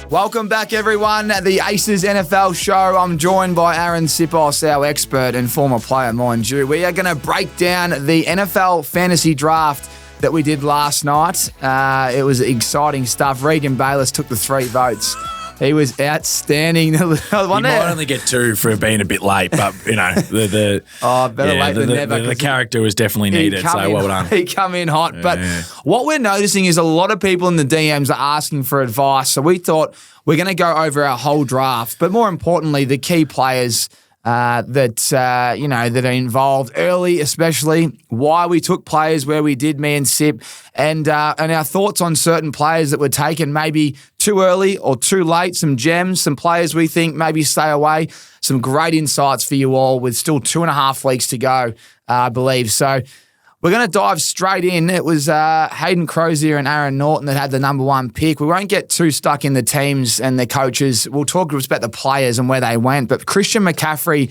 Welcome back, everyone, at the Aces NFL show. I'm joined by Aaron Sipos, our expert and former player, mind you. We are going to break down the NFL fantasy draft that we did last night. It was exciting stuff. Regan Bayless took the 3 votes. He was outstanding. You might only get 2 for being a bit late, but the late than never. The character was definitely needed, so well done. He come in hot. But what we're noticing is a lot of people in the DMs are asking for advice. So we thought we're going to go over our whole draft, but more importantly, the key players that are involved early, especially why we took players where we did, me and Sip, and our thoughts on certain players that were taken maybe too early or too late, some gems, some players we think maybe stay away, some great insights for you all with still 2.5 weeks to go, I believe. So we're going to dive straight in. It was Hayden Crozier and Aaron Norton that had the number 1 pick. We won't get too stuck in the teams and the coaches. We'll talk about the players and where they went. But Christian McCaffrey,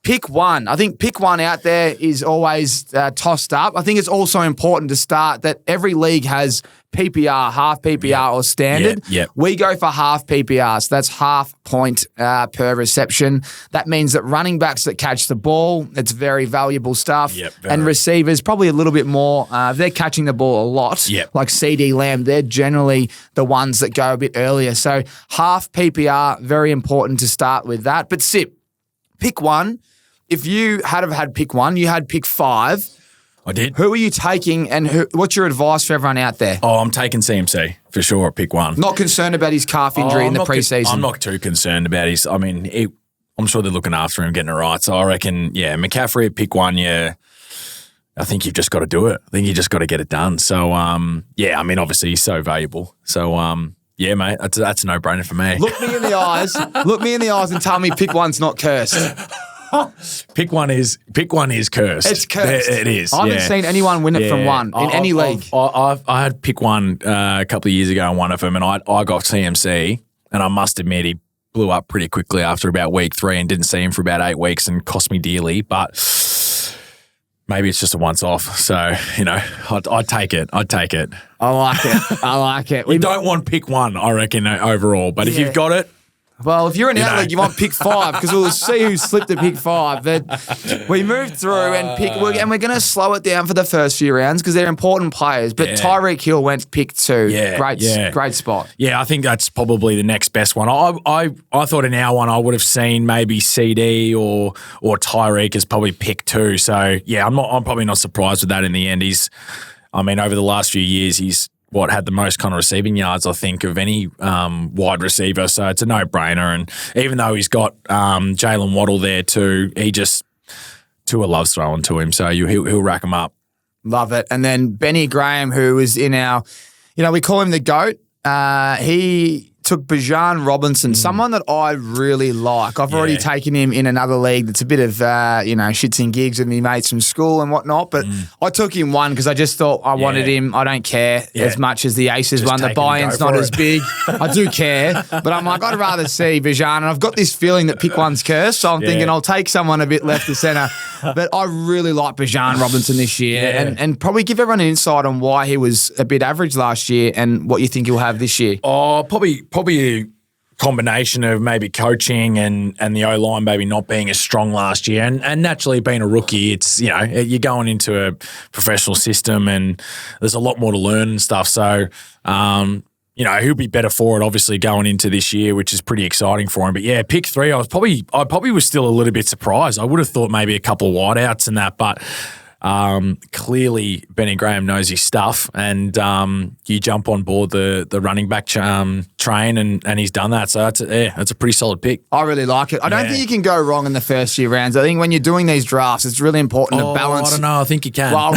pick 1. I think pick 1 out there is always tossed up. I think it's also important to start that every league has PPR, half PPR or standard. We go for half PPR, so that's half point per reception. That means that running backs that catch the ball, it's very valuable stuff. And receivers, probably a little bit more. If they're catching the ball a lot, like CD Lamb, they're generally the ones that go a bit earlier. So half PPR, very important to start with that. But Sip, pick 1. If you had pick 1, you had pick 5. I did. Who are you taking and what's your advice for everyone out there? Oh, I'm taking CMC for sure at pick 1. Not concerned about his calf injury in the preseason? I'm not too concerned about his. I mean, I'm sure they're looking after him, getting it right. So I reckon, McCaffrey at pick 1, I think you've just got to do it. I think you just got to get it done. So, obviously he's so valuable. So, mate, that's a no-brainer for me. Look me in the eyes. Look me in the eyes and tell me pick 1's not cursed. Pick one is cursed. It's cursed. It is. I haven't seen anyone win it from 1 in any league. I had pick 1 a couple of years ago in one of them, and I got CMC, and I must admit he blew up pretty quickly after about week 3 and didn't see him for about 8 weeks and cost me dearly. But maybe it's just a once-off. So, I'd take it. I like it. We don't want pick 1, I reckon, overall. But if you've got it, well, if you're in our league, you want pick 5 because we'll see who slipped at pick 5. But we moved through and we're going to slow it down for the first few rounds because they're important players. But Tyreek Hill went pick 2. Great spot. Yeah, I think that's probably the next best one. I thought in our one I would have seen maybe CD or Tyreek as probably pick 2. So I'm probably not surprised with that in the end. Over the last few years he's had the most kind of receiving yards, I think, of any wide receiver. So it's a no-brainer. And even though he's got Jalen Waddle there too, Tua loves throwing to him. So he'll rack him up. Love it. And then Benny Graham, who is in our, we call him the GOAT. He took Bijan Robinson, someone that I really like. I've already taken him in another league that's a bit of, shits and gigs with me mates from school and whatnot. But I took him 1 because I just thought I wanted him. I don't care as much as the Aces one. The buy-in's not as big. I do care. But I'm like, I'd rather see Bijan. And I've got this feeling that pick 1's cursed. So I'm thinking I'll take someone a bit left to centre. But I really like Bijan Robinson this year and probably give everyone an insight on why he was a bit average last year and what you think he'll have this year. Oh, probably a combination of maybe coaching and the O-line maybe not being as strong last year and naturally being a rookie, it's, you're going into a professional system and there's a lot more to learn and stuff. So, he'll be better for it obviously going into this year, which is pretty exciting for him. But pick 3, I probably was still a little bit surprised. I would have thought maybe a couple of wideouts and that, but clearly Benny Graham knows his stuff and you jump on board the running back train and he's done that. So that's a pretty solid pick. I really like it. I don't think you can go wrong in the first few rounds. I think when you're doing these drafts, it's really important to balance. I don't know. I think you can. Well,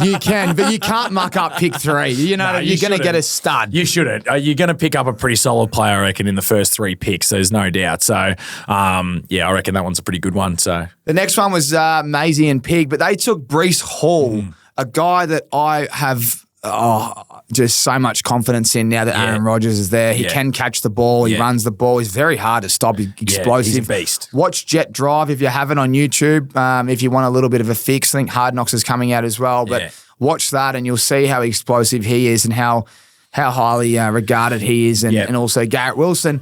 you can, but you can't muck up pick 3. You're going to get a stud. You shouldn't. You're going to pick up a pretty solid player, I reckon, in the first 3 picks. There's no doubt. So, I reckon that one's a pretty good one. So the next one was Maisie and Pig, but they took Breece Hall, a guy that I have just so much confidence in now that Aaron Rodgers is there. He can catch the ball. He runs the ball. He's very hard to stop. He's explosive. He's a beast. Watch Jet Drive if you haven't on YouTube. If you want a little bit of a fix, I think Hard Knocks is coming out as well. But watch that and you'll see how explosive he is and how how highly regarded he is, and also Garrett Wilson.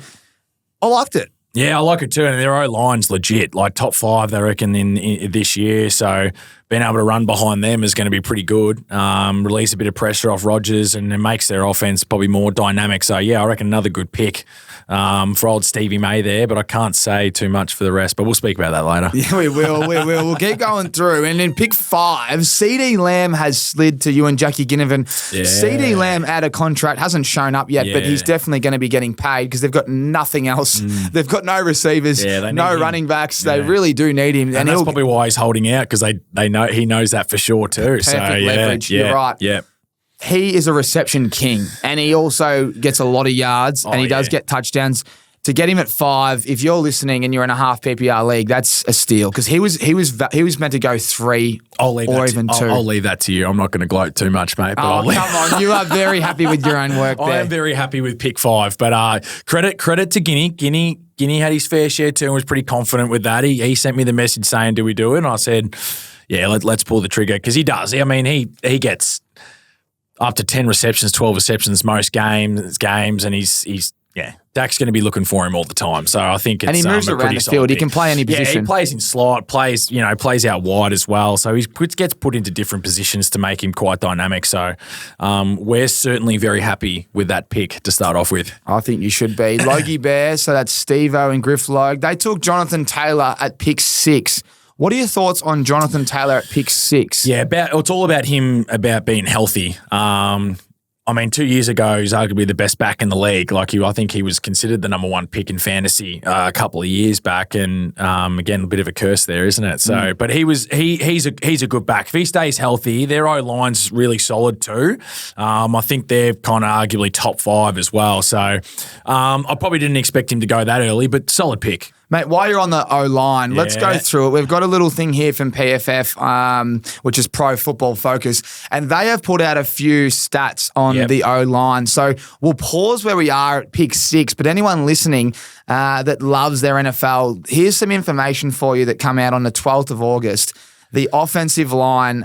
I liked it. Yeah, I like it too. And their O-line's legit, like top 5, they reckon, in this year. So being able to run behind them is going to be pretty good. Release a bit of pressure off Rodgers, and it makes their offense probably more dynamic. So, yeah, I reckon another good pick for old Stevie May there, but I can't say too much for the rest. But we'll speak about that later. Yeah, we will. We'll keep going through. And in pick 5, CeeDee Lamb has slid to you and Jackie Ginnivan. Yeah. CeeDee Lamb out of contract, hasn't shown up yet, but he's definitely going to be getting paid because they've got nothing else. They've got no receivers, no running backs. They really do need him. And that's probably why he's holding out, because they know he knows that for sure too. Perfect leverage. You're right. Yeah. He is a reception king, and he also gets a lot of yards, and he does get touchdowns. To get him at 5, if you're listening and you're in a half PPR league, that's a steal, because he was meant to go 3 or even 2. I'll leave that to you. I'm not going to gloat too much, mate. But come on, you are very happy with your own work there. I am very happy with pick 5, but credit to Guinea. Guinea had his fair share too and was pretty confident with that. He sent me the message saying, "Do we do it?" And I said, "Yeah, let's pull the trigger," because he does. I mean, he gets up to 10 receptions, 12 receptions most games, and he's Dak's going to be looking for him all the time. So I think it's, and he moves around the field. He can play any position. Yeah, he plays in slot, plays out wide as well. So he gets put into different positions to make him quite dynamic. So we're certainly very happy with that pick to start off with. I think you should be. Logie Bear, so that's Steve-O and Griff Logue. They took Jonathan Taylor at pick 6. What are your thoughts on Jonathan Taylor at pick 6? Yeah, it's all about him being healthy. I mean, 2 years ago, he's arguably the best back in the league. I think he was considered the number 1 pick in fantasy a couple of years back, and again, a bit of a curse there, isn't it? So, but he's a good back. If he stays healthy, their O-line's really solid too. I think they're kind of arguably top 5 as well. So, I probably didn't expect him to go that early, but solid pick. Mate, while you're on the O-line, let's go through it. We've got a little thing here from PFF, which is Pro Football Focus, and they have put out a few stats on the O-line. So we'll pause where we are at pick 6, but anyone listening that loves their NFL, here's some information for you that come out on the 12th of August. The offensive line,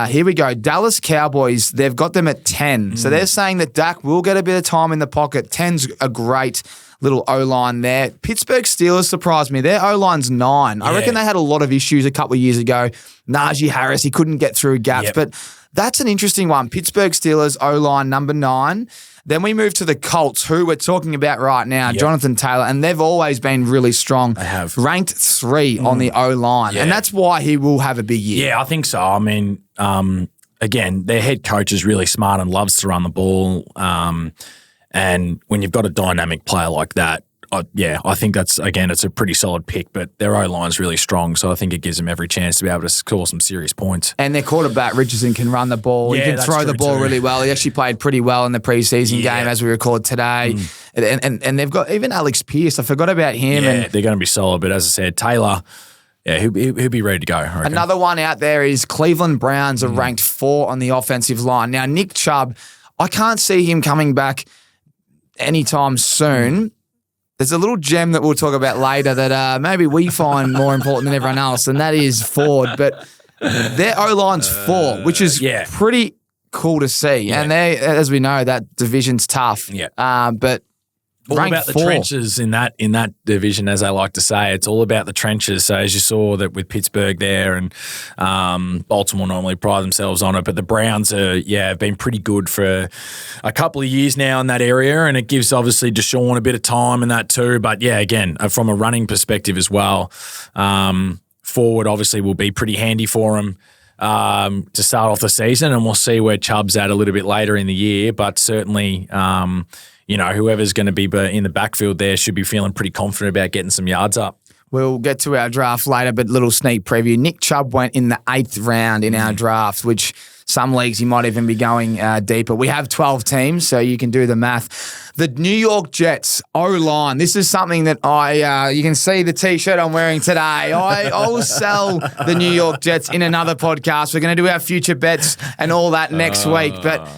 here we go. Dallas Cowboys, they've got them at 10. So they're saying that Dak will get a bit of time in the pocket. 10's a great little O-line there. Pittsburgh Steelers surprised me. Their O-line's 9. I reckon they had a lot of issues a couple of years ago. Najee Harris, he couldn't get through gaps, but that's an interesting one. Pittsburgh Steelers O-line number 9. Then we move to the Colts, who we're talking about right now, Jonathan Taylor, and they've always been really strong. They have. Ranked 3 on the O-line, and that's why he will have a big year. Yeah, I think so. I mean, again, their head coach is really smart and loves to run the ball. And when you've got a dynamic player like that, I think that's, again, it's a pretty solid pick, but their O-line's really strong, so I think it gives them every chance to be able to score some serious points. And their quarterback, Richardson, can run the ball. He can throw the ball really well. He actually played pretty well in the preseason game as we record today. And they've got even Alex Pierce. I forgot about him. Yeah, they're going to be solid, but as I said, Taylor, he'll be ready to go. Another one out there is Cleveland Browns are ranked 4 on the offensive line. Now, Nick Chubb, I can't see him coming back anytime soon. There's a little gem that we'll talk about later that maybe we find more important than everyone else, and that is Ford. But their O-line's 4, which is pretty cool to see. Yeah. And they, as we know, that division's tough. Yeah. But all about the trenches in that division, as I like to say. It's all about the trenches. So as you saw that with Pittsburgh there, and Baltimore normally pride themselves on it, but the Browns have been pretty good for a couple of years now in that area, and it gives obviously Deshaun a bit of time in that too. But again, from a running perspective as well, forward obviously will be pretty handy for him to start off the season, and we'll see where Chubb's at a little bit later in the year. But certainly, whoever's going to be in the backfield there should be feeling pretty confident about getting some yards up. We'll get to our draft later, but little sneak preview. Nick Chubb went in the 8th round in our draft, which some leagues you might even be going deeper. We have 12 teams, so you can do the math. The New York Jets O-line. This is something that you can see the T-shirt I'm wearing today. I will sell the New York Jets in another podcast. We're going to do our future bets and all that next week, but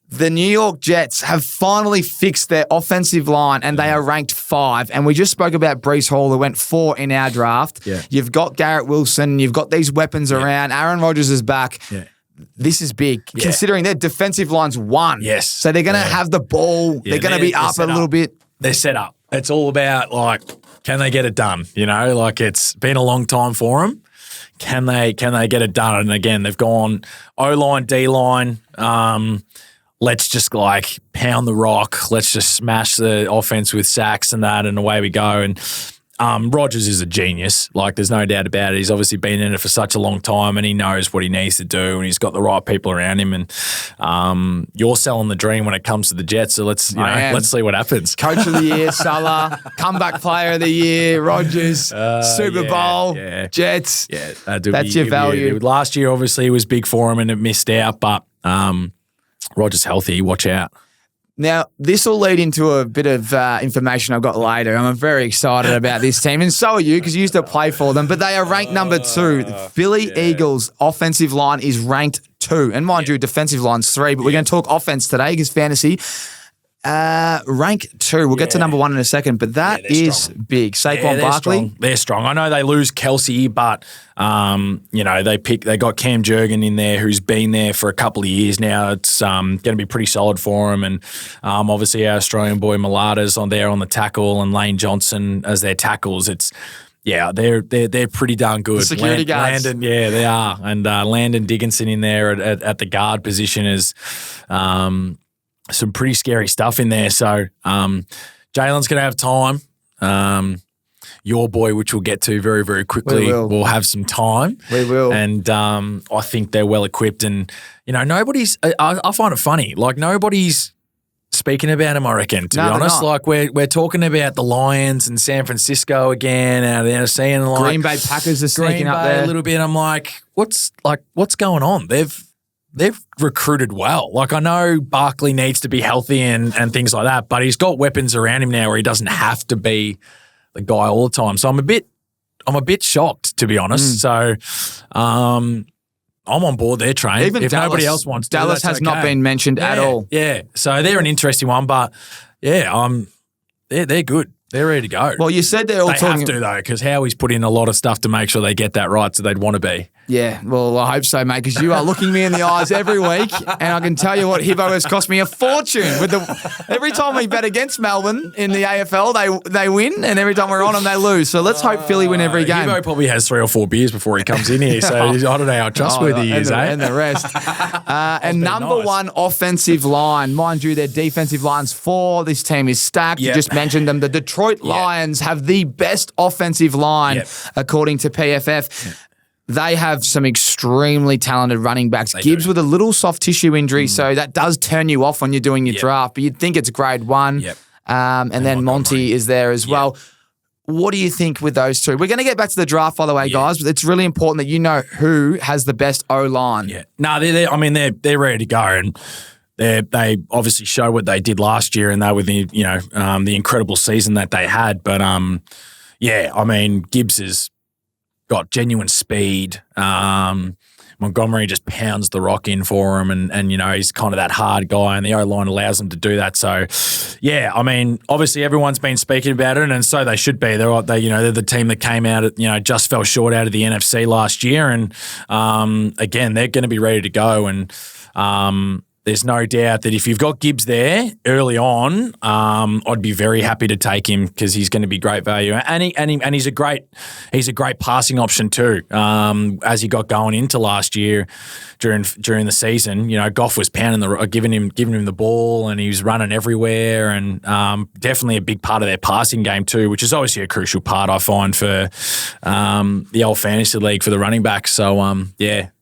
the New York Jets have finally fixed their offensive line, and they are ranked 5. And we just spoke about Breece Hall, who went 4 in our draft. Yeah. You've got Garrett Wilson. You've got these weapons around. Aaron Rodgers is back. Yeah. this is big, considering their defensive line's 1. Yes. So they're going to have the ball. Yeah, they're going to be up a little bit. They're set up. It's all about, like, can they get it done? You know, like, it's been a long time for them. Can they get it done? And again, they've gone O-line, D-line. Let's just, like, pound the rock. Let's just smash the offense with sacks and that, and away we go. And Rodgers is a genius. Like, there's no doubt about it. He's obviously been in it for such a long time, and he knows what he needs to do, and he's got the right people around him. And you're selling the dream when it comes to the Jets. So let's see what happens. Coach of the year, Salah. Comeback player of the year, Rodgers. Super Bowl, Jets. Yeah, that's your value. Last year, obviously, it was big for him, and it missed out. But Rodgers healthy. Watch out. Now, this will lead into a bit of information I've got later. I'm very excited about this team, and so are you because you used to play for them. But they are ranked number 2. The Philly Eagles' offensive line is ranked 2. And mind you, defensive line's 3. But we're going to talk offense today because fantasy. Rank 2. We'll get to number 1 in a second, but that is big. Saquon Barkley. They're strong. I know they lose Kelsey, but they got Cam Jurgen in there, who's been there for a couple of years now. It's going to be pretty solid for him, and obviously our Australian boy Malata's on there on the tackle, and Lane Johnson as their tackles. They're pretty darn good. The security guards. Landon, they are, and Landon Dickinson in there at the guard position is. Some pretty scary stuff in there. So Jalen's going to have time. Your boy, which we'll get to very, very quickly, will have some time. We will. And I think they're well equipped. And, nobody's – I find it funny. Like, nobody's speaking about him, I reckon, to be honest. Like, we're talking about the Lions and San Francisco again out of the NFC. And like, Green Bay Packers are sneaking up there a little bit. I'm like, what's going on? They've recruited well. Like, I know Barkley needs to be healthy and things like that, but he's got weapons around him now where he doesn't have to be the guy all the time. So I'm a bit shocked, to be honest. So I'm on board their train. Even if Dallas, nobody else wants to, Dallas has not been mentioned at all. Yeah. So they're an interesting one, but they're good. They're ready to go. Well, you said they're all talking. They have to, though, because Howie's put in a lot of stuff to make sure they get that right, so they'd want to be. Yeah, well, I hope so, mate, because you are looking me in the eyes every week, and I can tell you what, Hibbo has cost me a fortune. Every time we bet against Melbourne in the AFL, they win, and every time we're on them, they lose. So let's hope Philly win every game. Hibbo probably has 3 or 4 beers before he comes in here, so I don't know how trustworthy he is, And the rest. And number 1 offensive line. Mind you, their defensive line's 4. This team is stacked. You just mentioned them. The Detroit Lions have the best offensive line, according to PFF. They have some extremely talented running backs. Gibbs with a little soft tissue injury, so that does turn you off when you're doing your draft, but you'd think it's grade 1. And then Monty is there as well. What do you think with those 2? We're going to get back to the draft, by the way, guys, but it's really important that you know who has the best O-line. Yeah. No, they're ready to go, and they obviously show what they did last year, and they were the incredible season that they had. But Gibbs has got genuine speed. Montgomery just pounds the rock in for him, and he's kind of that hard guy, and the O-line allows him to do that. So, obviously everyone's been speaking about it, and so they should be. They're the team that came out, just fell short out of the NFC last year, and again, they're going to be ready to go, and there's no doubt that if you've got Gibbs there early on, I'd be very happy to take him because he's going to be great value, and he's a great passing option too. As he got going into last year during the season, Goff was pounding giving him the ball, and he was running everywhere, and definitely a big part of their passing game too, which is obviously a crucial part I find for the old fantasy league for the running back. So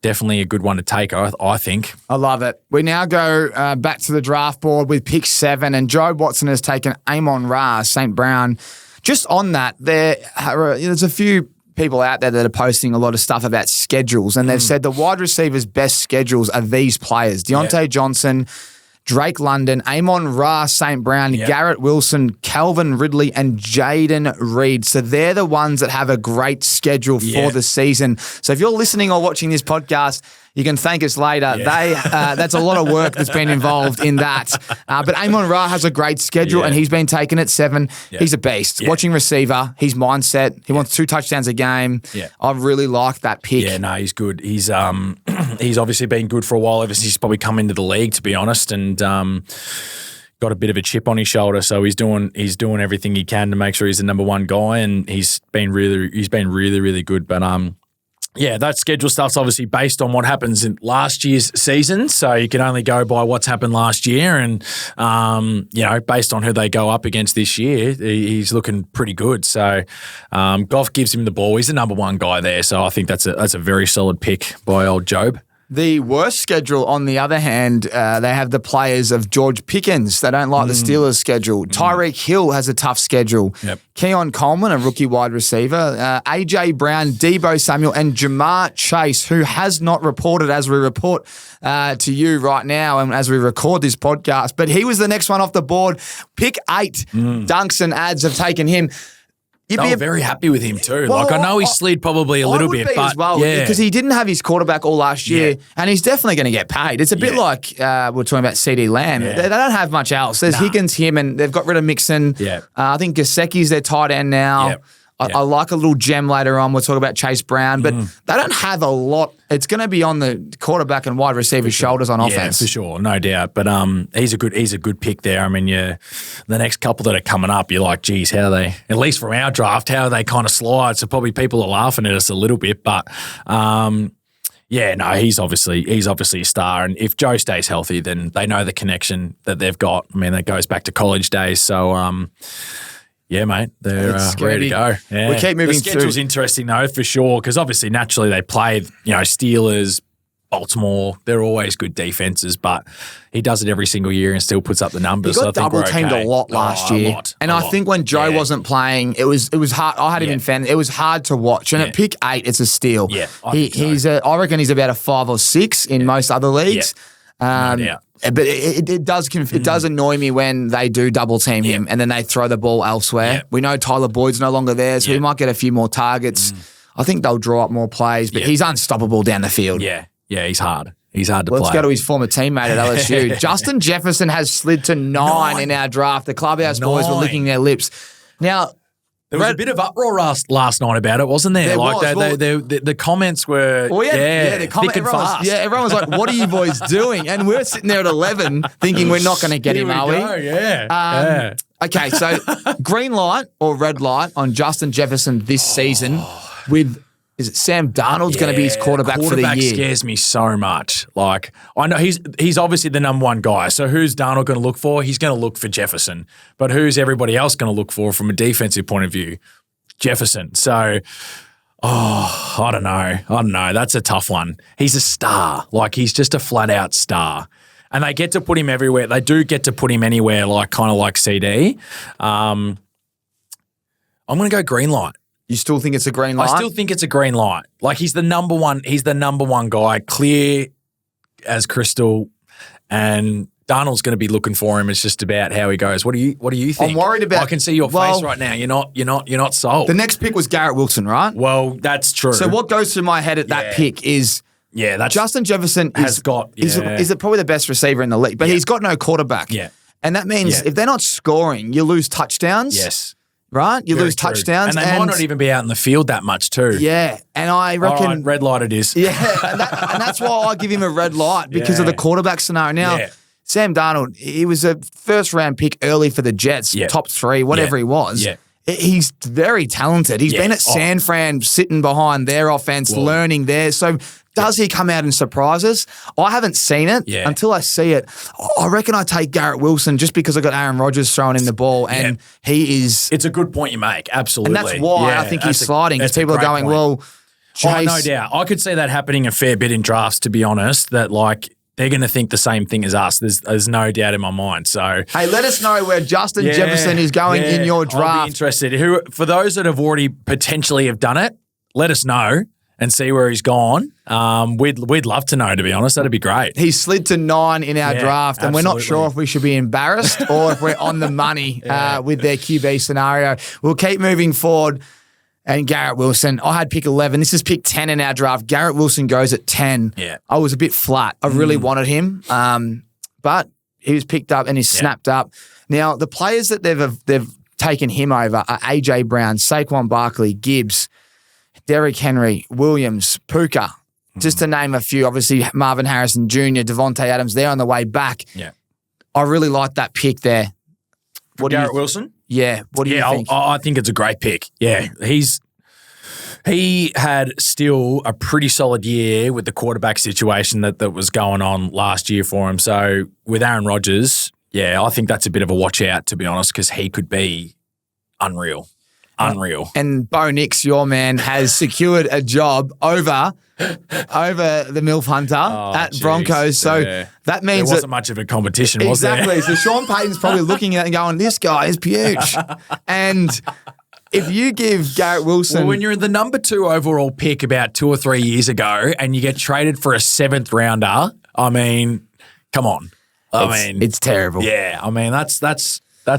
definitely a good one to take, I think. I love it. We now go back to the draft board with pick 7, and Joe Watson has taken Amon-Ra St. Brown. Just on that, there's a few people out there that are posting a lot of stuff about schedules, and they've said the wide receivers' best schedules are these players: Deontay Johnson, Drake London, Amon-Ra St. Brown, Garrett Wilson, Calvin Ridley, and Jaden Reed. So they're the ones that have a great schedule for the season. So if you're listening or watching this podcast, you can thank us later. That's a lot of work that's been involved in that. But Amon-Ra has a great schedule, and he's been taken at 7. He's a beast. Watching receiver, his mindset, he wants 2 touchdowns a game. I really like that pick. Yeah, no, he's good. He's He's obviously been good for a while ever since he's probably come into the league, to be honest, and got a bit of a chip on his shoulder. So he's doing everything he can to make sure he's the number one guy, and he's been really good. But yeah, that schedule stuff's obviously based on what happens in last year's season. So you can only go by what's happened last year. And, based on who they go up against this year, he's looking pretty good. So Goff gives him the ball. He's the number one guy there. So I think that's a very solid pick by old Job. The worst schedule, on the other hand, they have the players of George Pickens. They don't like the Steelers' schedule. Tyreek Hill has a tough schedule. Yep. Keon Coleman, a rookie wide receiver. A.J. Brown, Deebo Samuel, and Jamar Chase, who has not reported as we report to you right now and as we record this podcast. But he was the next one off the board. Pick 8. Dunks and ads have taken him. I'm very happy with him too. Well, I know he slid probably a little bit, but because he didn't have his quarterback all last year, and he's definitely going to get paid. It's a bit like we're talking about CD Lamb. Yeah. They don't have much else. There's Higgins, him, and they've got rid of Mixon. Yeah. I think Gesicki's their tight end now. Yep. I like a little gem later on. We'll talk about Chase Brown, but they don't have a lot. It's going to be on the quarterback and wide receiver's shoulders on offense. Yeah, for sure, no doubt. But he's a good pick there. I mean, the next couple that are coming up, you're like, geez, how are they? At least from our draft, how are they kind of slide? So probably people are laughing at us a little bit, but. He's obviously a star, and if Joe stays healthy, then they know the connection that they've got. I mean, that goes back to college days. So, yeah, mate, they're ready to go. Yeah. We keep moving through. The schedule's interesting though, for sure, because obviously, naturally, they play, Steelers, Baltimore. They're always good defenses, but he does it every single year and still puts up the numbers. He got double teamed a lot last year, I think when Joe wasn't playing, it was hard. I had him in fan. It was hard to watch, and at pick 8, it's a steal. Yeah, I reckon he's about a 5 or 6 in most other leagues. Yeah. But it does annoy me when they do double team him and then they throw the ball elsewhere. Yeah. We know Tyler Boyd's no longer there, so he might get a few more targets. I think they'll draw up more plays, but he's unstoppable down the field. Yeah, he's hard. He's hard to play. Let's go to his former teammate at LSU. Justin Jefferson has slid to 9 in our draft. The Clubhouse boys were licking their lips. Now, there was a bit of uproar last night about it, wasn't there? The comments were, the thick and fast. Everyone was like, what are you boys doing? And we're sitting there at 11 thinking we're not going to get him, are we? Yeah. Okay, so green light or red light on Justin Jefferson this season with... Is it Sam Darnold's going to be his quarterback for the year? Quarterback scares me so much. Like, I know he's obviously the number one guy. So who's Darnold going to look for? He's going to look for Jefferson. But who's everybody else going to look for from a defensive point of view? Jefferson. So, I don't know. That's a tough one. He's a star. Like, he's just a flat out star. And they get to put him everywhere. They do get to put him anywhere, kind of like CD. I'm going to go green light. You still think it's a green light? I still think it's a green light. Like, he's the number one. He's the number one guy, clear as crystal, and Darnold's going to be looking for him. It's just about how he goes. What do you think? I'm worried about. I can see your face right now. You're not sold. The next pick was Garrett Wilson, right? Well, that's true. So what goes through my head at that pick is that's Justin Jefferson is probably the best receiver in the league, but he's got no quarterback. Yeah, and that means if they're not scoring, you lose touchdowns. Yes. Right? You lose touchdowns. And they might not even be out in the field that much too. Yeah. And I reckon... All right, red light it is. Yeah. And that's why I give him a red light, because of the quarterback scenario. Now, Sam Darnold, he was a first-round pick early for the Jets, top 3, whatever he was. Yeah. He's very talented. He's been at San Fran sitting behind their offense, learning there. So does he come out and surprise us? I haven't seen it until I see it. I reckon I take Garrett Wilson just because I got Aaron Rodgers throwing him the ball, and he is... It's a good point you make, absolutely. And that's why I think he's sliding, because people are going, well, Chase... no doubt. I could see that happening a fair bit in drafts, to be honest, that they're going to think the same thing as us. There's no doubt in my mind. So, hey, let us know where Justin Jefferson is going in your draft. I'll be interested. For those that have already potentially have done it, let us know and see where he's gone. We'd love to know, to be honest. That'd be great. He slid to 9 in our draft, and we're not sure if we should be embarrassed or if we're on the money with their QB scenario. We'll keep moving forward. And Garrett Wilson, I had pick 11. This is pick 10 in our draft. Garrett Wilson goes at 10. Yeah. I was a bit flat. I really wanted him, but he was picked up and he's snapped up. Now, the players that they've taken him over are A.J. Brown, Saquon Barkley, Gibbs, Derrick Henry, Williams, Puka. just to name a few. Obviously, Marvin Harrison Jr., Devontae Adams, they're on the way back. Yeah. I really like that pick there. What Garrett Wilson? Yeah. What do you think? I think it's a great pick. Yeah. He had still a pretty solid year with the quarterback situation that was going on last year for him. So with Aaron Rodgers, yeah, I think that's a bit of a watch out, to be honest, because he could be unreal. Unreal. And Bo Nix, your man, has secured a job over the MILF Hunter at Broncos. So that means there wasn't much of a competition, was there? Exactly. So Sean Payton's probably looking at it and going, this guy is huge. And if you give Garrett Wilson... Well, when you're the number 2 overall pick about 2 or 3 years ago and you get traded for a 7th rounder, I mean, come on. It's terrible. Yeah, I mean, that's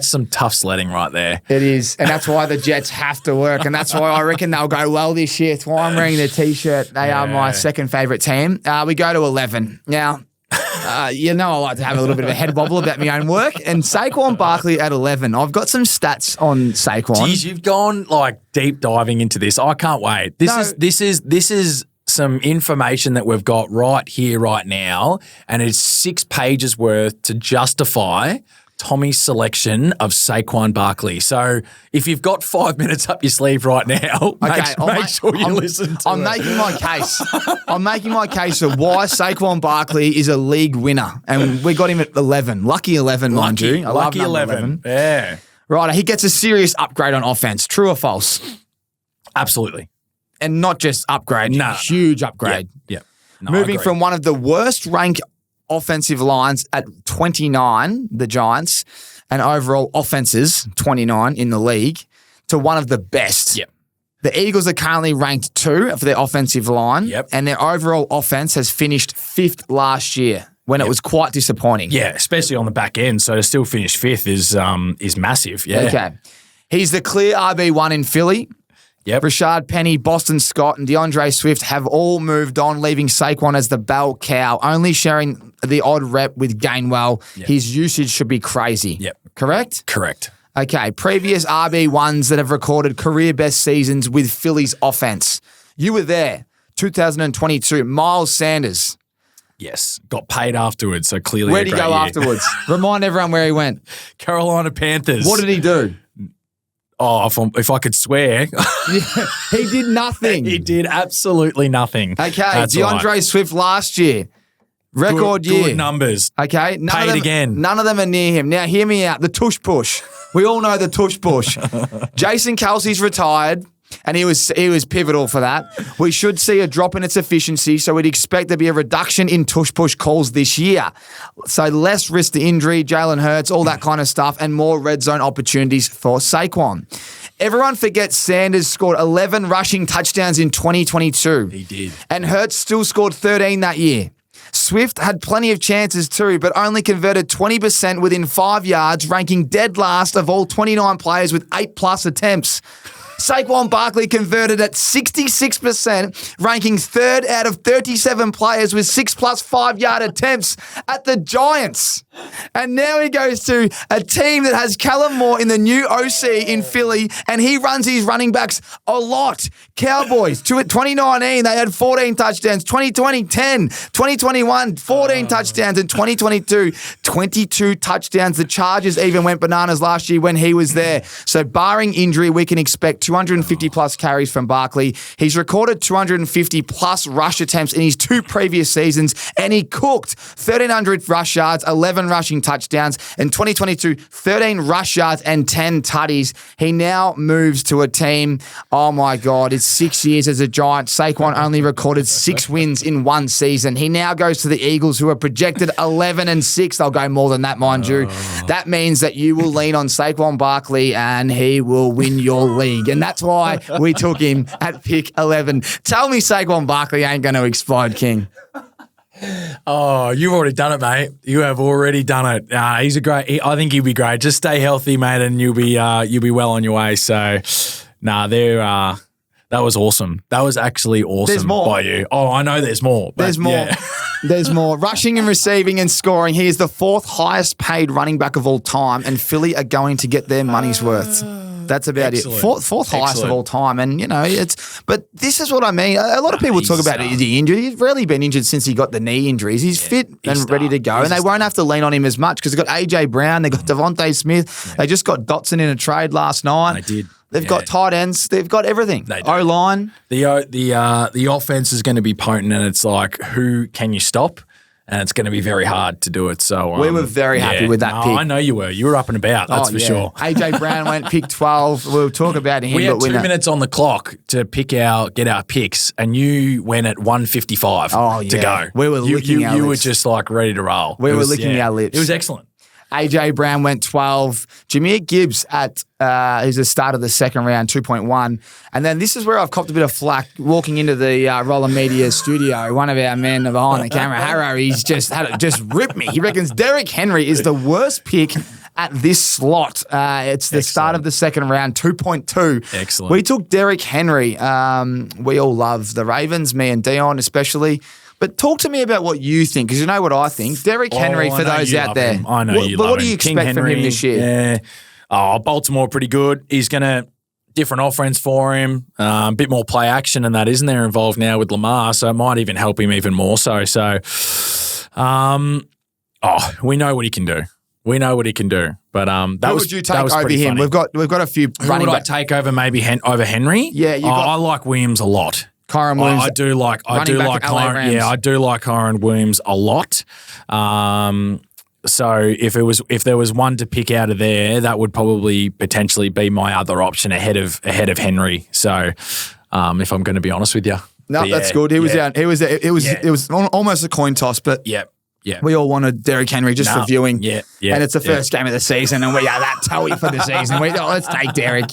some tough sledding right there. It is. And that's why the Jets have to work. And that's why I reckon they'll go well this year. It's why I'm wearing the T-shirt. They are my second favourite team. We go to 11. Now, I like to have a little bit of a head wobble about my own work. And Saquon Barkley at 11. I've got some stats on Saquon. Geez, you've gone like deep diving into this. I can't wait. This is some information that we've got right here, right now, and it's 6 pages worth to justify Tommy's selection of Saquon Barkley. So if you've got 5 minutes up your sleeve right now, make sure you listen to it. I'm making my case. I'm making my case of why Saquon Barkley is a league winner. And we got him at 11. Lucky 11, mind you. I love lucky 11. Yeah. Right, he gets a serious upgrade on offense. True or false? Absolutely. And not just upgrade, huge upgrade. Yeah. No, moving from one of the worst ranked offensive lines at 29, the Giants, and overall offenses, 29 in the league, to one of the best. Yep. The Eagles are currently ranked 2 for their offensive line, and their overall offense has finished 5th last year when it was quite disappointing. Yeah, especially on the back end. So to still finish 5th is massive. Yeah. Okay. He's the clear RB1 in Philly. Yep. Rashad Penny, Boston Scott, and DeAndre Swift have all moved on, leaving Saquon as the bell cow, only sharing the odd rep with Gainwell. Yep. His usage should be crazy. Yep. Correct? Correct. Okay. Previous RB1s that have recorded career best seasons with Philly's offense. You were there. 2022. Miles Sanders. Yes. Got paid afterwards, so clearly Where'd he go afterwards? Remind everyone where he went. Carolina Panthers. What did he do? Oh, if I could swear. He did nothing. He did absolutely nothing. Okay, DeAndre Swift last year. Record year. Good numbers. Okay. Paid again. None of them are near him. Now, hear me out. The tush push. We all know the tush push. Jason Kelsey's retired, and he was pivotal for that. We should see a drop in its efficiency, so we'd expect there to be a reduction in tush push calls this year. So less risk to injury, Jalen Hurts, all that kind of stuff, and more red zone opportunities for Saquon. Everyone forgets Sanders scored 11 rushing touchdowns in 2022. He did. And Hurts still scored 13 that year. Swift had plenty of chances too, but only converted 20% within 5 yards, ranking dead last of all 29 players with 8+ attempts. Saquon Barkley converted at 66%, ranking 3rd out of 37 players with 6+ 5-yard attempts at the Giants. And now he goes to a team that has Kellen Moore in the new OC in Philly, and he runs his running backs a lot. Cowboys, 2019, they had 14 touchdowns. 2020, 10. 2021, 14 touchdowns. And 2022, 22 touchdowns. The Chargers even went bananas last year when he was there. So barring injury, we can expect 250+ carries from Barkley. He's recorded 250+ rush attempts in his 2 previous seasons, and he cooked 1,300 rush yards, 11 rushing touchdowns. In 2022, 13 rush yards and 10 tutties. He now moves to a team, oh my God, it's 6 years as a Giant. Saquon only recorded 6 wins in 1 season. He now goes to the Eagles, who are projected 11-6. They'll go more than that, mind you. That means that you will lean on Saquon Barkley and he will win your league. And that's why we took him at pick 11. Tell me Saquon Barkley ain't going to explode, King. Oh, you've already done it, mate. You have already done it. He's a great. I think he'll be great. Just stay healthy, mate, and you'll be well on your way. So, that was awesome. That was actually awesome. There's more by you. Oh, I know there's more. There's more. Yeah. There's more. Rushing and receiving and scoring. He is the 4th highest paid running back of all time, and Philly are going to get their money's worth. That's about Excellent. it. Fourth highest of Excellent. all time. And, but this is what I mean. A lot of people talk about the injury. He's rarely been injured since he got the knee injuries. He's fit and ready to go. And they won't have to lean on him as much because they've got AJ Brown, they've got Devontae Smith. They just got Dotson in a trade last night. They did. They've got tight ends. They've got everything. They do. O-line. The offense is going to be potent, and it's like, who can you stop? And it's going to be very hard to do it. So We were very happy with that pick. I know you were. You were up and about. That's for sure. AJ Brown went pick 12. We'll talk about him. We had but 2 minutes on the clock to get our picks, and you went at 1:55 to go. We were licking our lips. You were just like ready to roll. We were licking our lips. It was excellent. AJ Brown went 12. Jameer Gibbs is the start of the second round, 2.1. And then this is where I've copped a bit of flack walking into the Roller Media studio. One of our men behind the camera, Harrow, he's just ripped me. He reckons Derrick Henry is the worst pick at this slot. It's the start of the second round, 2.2. Excellent. We took Derrick Henry. We all love the Ravens, me and Dion especially. But talk to me about what you think, because you know what I think. Derrick Henry, for those out there. I know you love him. What do you expect from him this year? Yeah. Oh, Baltimore pretty good. He's going to different offense for him, a bit more play action and that, isn't there, involved now with Lamar, so it might even help him even more so. So, we know what he can do. We know what he can do. But Who would you take over him? Funny. We've got a few running backs. Would I take over maybe over Henry? Yeah, I like Williams a lot. Kyron Williams. I do like Kyron. Yeah, I do like Kyron Williams a lot. So if there was one to pick out of there, that would probably potentially be my other option ahead of Henry. So if I'm going to be honest with you, that's good. He was out. It was almost a coin toss, but yeah. We all wanted Derrick Henry just for viewing. Yeah. And it's the first game of the season, and we are that toey for the season. Let's take Derrick.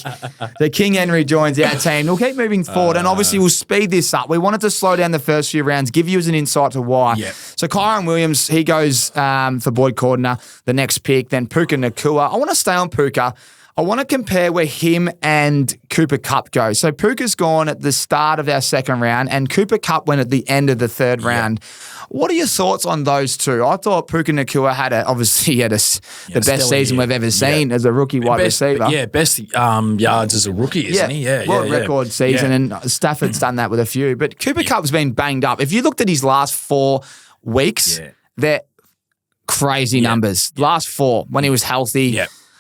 The King Henry joins our team. We'll keep moving forward, and obviously we'll speed this up. We wanted to slow down the first few rounds, give you as an insight to why. Yeah. So Kyron Williams, he goes for Boyd Cordner, the next pick. Then Puka Nacua. I want to stay on Puka. I want to compare where him and Cooper Kupp go. So Puka's gone at the start of our second round, and Cooper Kupp went at the end of the third round. What are your thoughts on those two? I thought Puka Nacua had the best season we've ever seen as a rookie wide receiver. Yeah, best yards as a rookie, isn't he? Yeah, record season, and Stafford's done that with a few. But Cooper Kupp's been banged up. If you looked at his last 4 weeks, they're crazy numbers. Last 4, when he was healthy,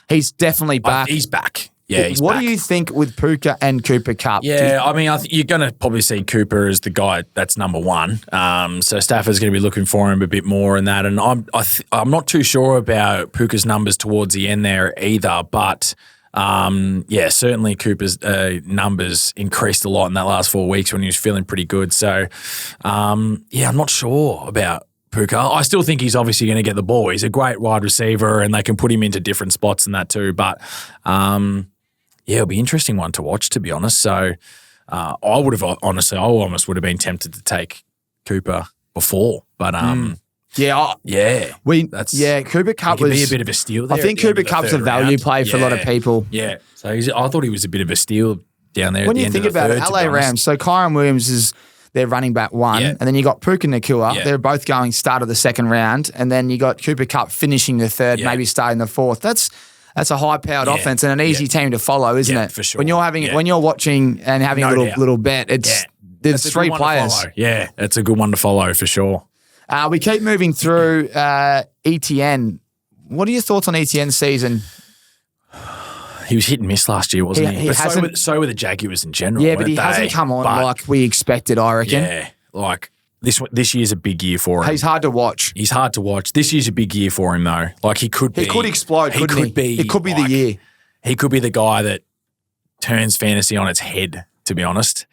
he's definitely back. He's back. Yeah, he's what back. do you think with Puka and Cooper Kupp? Yeah, I think you're going to probably see Cooper as the guy that's number one. So Stafford's going to be looking for him a bit more in that. And I'm not too sure about Puka's numbers towards the end there either. But certainly Cooper's numbers increased a lot in that last 4 weeks when he was feeling pretty good. So I'm not sure about Puka. I still think he's obviously going to get the ball. He's a great wide receiver, and they can put him into different spots and that too. But it'll be an interesting one to watch, to be honest. So I almost would have been tempted to take Cooper before, but Cooper Kupp was be a bit of a steal there. I think Cooper Kupp's a value play for a lot of people. Yeah, so I thought he was a bit of a steal down there. When you think about it, LA Rams. So Kyron Williams is their running back 1, and then you got Puka Nacua. They're both going start of the second round, and then you got Cooper Kupp finishing the third, maybe starting the fourth. That's a high-powered offense and an easy team to follow, isn't it? For sure. When you're watching and having a little bet, there's 3 players. Yeah, it's a good one to follow for sure. We keep moving through ETN. What are your thoughts on ETN's season? He was hit and miss last year, wasn't he? But so were the Jaguars in general. Yeah, but he hasn't come on like we expected, I reckon. Yeah, like this year's a big year for him. He's hard to watch. This year's a big year for him, though. Like he could explode, couldn't he? It could be the year. He could be the guy that turns fantasy on its head, to be honest.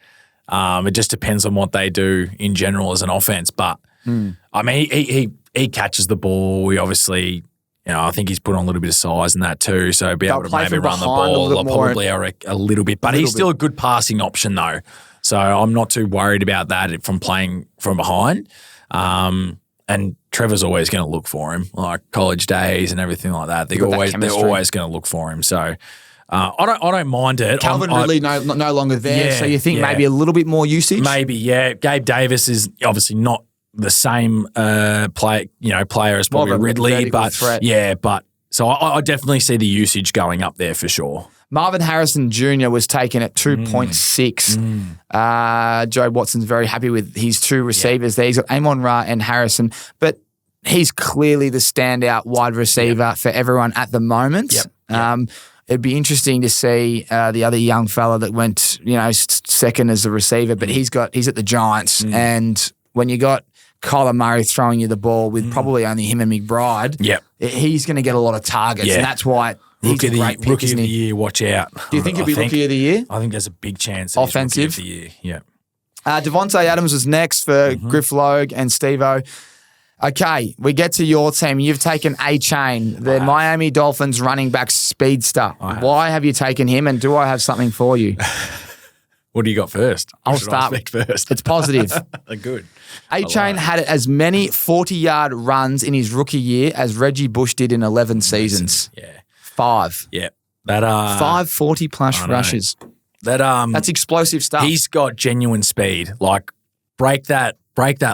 It just depends on what they do in general as an offense. But, I mean, he catches the ball. We obviously... I think he's put on a little bit of size in that too, so be able to maybe run the ball probably a little bit. But he's still a good passing option though, so I'm not too worried about that from playing from behind. And Trevor's always going to look for him, like college days and everything like that. They're always going to look for him. So I don't mind it. Calvin Ridley no longer there, so you think maybe a little bit more usage? Maybe, yeah. Gabe Davis is obviously not the same player as probably Ridley, but threat. so I definitely see the usage going up there for sure. Marvin Harrison Jr. was taken at 2.6. Joe Watson's very happy with his two receivers there. He's got Amon Ra and Harrison, but he's clearly the standout wide receiver for everyone at the moment. It'd be interesting to see the other young fella that went, second as a receiver, but he's at the Giants, and when you got Kyler Murray throwing you the ball with probably only him and McBride, he's going to get a lot of targets, and that's why he's a great pick, Rookie of the year, watch out. Do you think he'll be Rookie of the Year? I think there's a big chance that Offensive? He's Rookie of the Year, Devontae Adams was next for Griff Logue and Steve-O. Okay, we get to your team. You've taken A-Chain, the Miami Dolphins running back speedster. Why have you taken him, and do I have something for you? What do you got first? I'll start first. It's positive. Good. A-Chain had as many 40-yard runs in his rookie year as Reggie Bush did in 11 seasons. 5. Yeah. That 5 40-plus rushes. That's explosive stuff. He's got genuine speed. Like, break that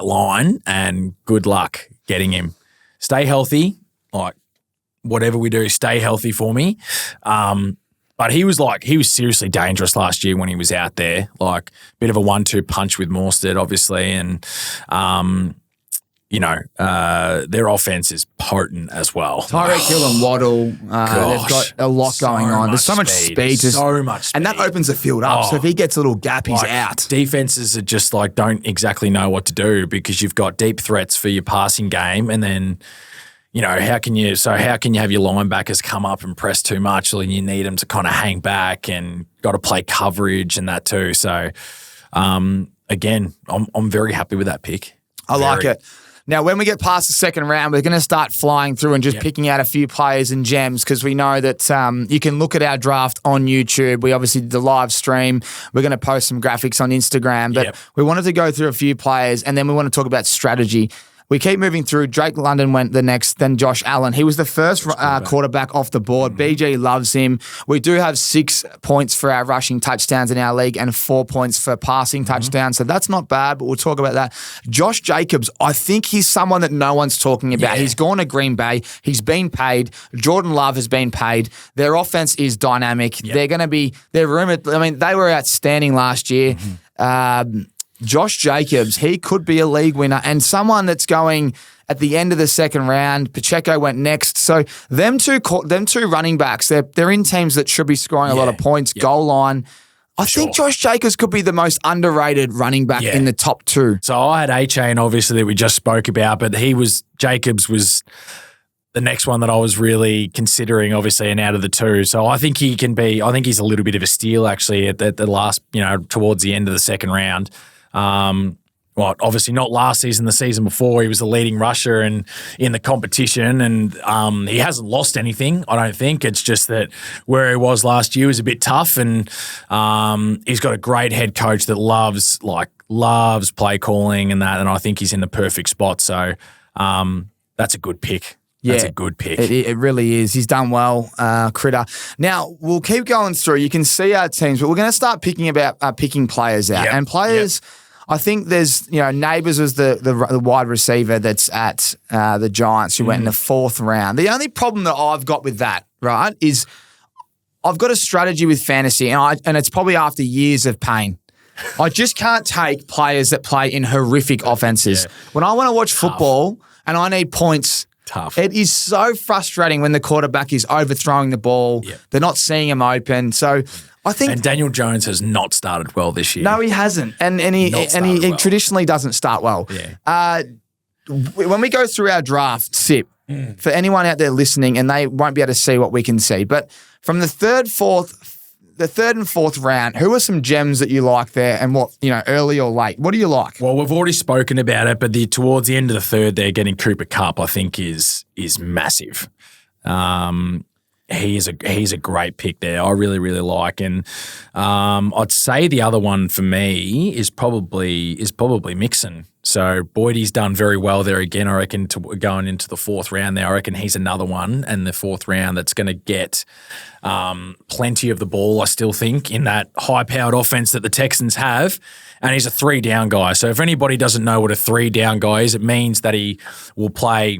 line and good luck getting him. Stay healthy. Like, whatever we do, stay healthy for me. But he was seriously dangerous last year when he was out there. Like, bit of a 1-2 punch with Morstead, obviously. And, their offense is potent as well. Tyreek Hill and Waddle, they've got a lot going on. There's so much speed. So much speed. And that opens the field up. So if he gets a little gap, he's out. Defenses are just don't exactly know what to do because you've got deep threats for your passing game, and then how can you have your linebackers come up and press too much, or you need them to kind of hang back and got to play coverage and that too. So again, I'm very happy with that pick. I like it. Now, when we get past the second round, we're going to start flying through and just picking out a few players and gems because we know that you can look at our draft on YouTube. We obviously did the live stream. We're going to post some graphics on Instagram. But we wanted to go through a few players, and then we want to talk about strategy. We keep moving through. Drake London went the next, then Josh Allen. He was the first quarterback off the board. BG loves him. We do have 6 points for our rushing touchdowns in our league and 4 points for passing touchdowns. So that's not bad, but we'll talk about that. Josh Jacobs, I think he's someone that no one's talking about. He's gone to Green Bay. He's been paid. Jordan Love has been paid. Their offense is dynamic. They're going to be, they're rumored, they were outstanding last year. Josh Jacobs, he could be a league winner and someone that's going at the end of the second round. Pacheco went next. So them two running backs, they're in teams that should be scoring a lot of points, goal line. I think Josh Jacobs could be the most underrated running back in the top 2. So I had A-Chain, obviously, that we just spoke about, but Jacobs was the next one that I was really considering, obviously, and out of the 2. So I think he's a little bit of a steal, actually, at the last, towards the end of the second round. Obviously not last season, the season before, he was the leading rusher in the competition, and he hasn't lost anything, I don't think. It's just that where he was last year was a bit tough, and he's got a great head coach that loves play calling and that, and I think he's in the perfect spot. So that's a good pick. That's a good pick. It really is. He's done well, Critter. Now, we'll keep going through. You can see our teams, but we're going to start picking players out. And players, I think there's, Neighbours was the wide receiver that's at the Giants who went in the 4th round. The only problem that I've got with that, right, is I've got a strategy with fantasy, and it's probably after years of pain. I just can't take players that play in horrific offenses. When I want to watch football and I need points, tough. It is so frustrating when the quarterback is overthrowing the ball. They're not seeing him open. So I think, and Daniel Jones has not started well this year. No, he hasn't, and he traditionally doesn't start well. When we go through our draft, Sip, for anyone out there listening, and they won't be able to see what we can see, but from the third and fourth round, who are some gems that you like there, and what, early or late? What do you like? Well, we've already spoken about it, but towards the end of the third, they're getting Cooper Kupp, I think is massive. He's a great pick there. I really, really like, and I'd say the other one for me is probably Mixon. So Boydie's done very well there again. I reckon going into the 4th round there, I reckon he's another one in the 4th round that's going to get plenty of the ball, I still think, in that high-powered offense that the Texans have. And he's a 3-down guy. So if anybody doesn't know what a 3-down guy is, it means that he will play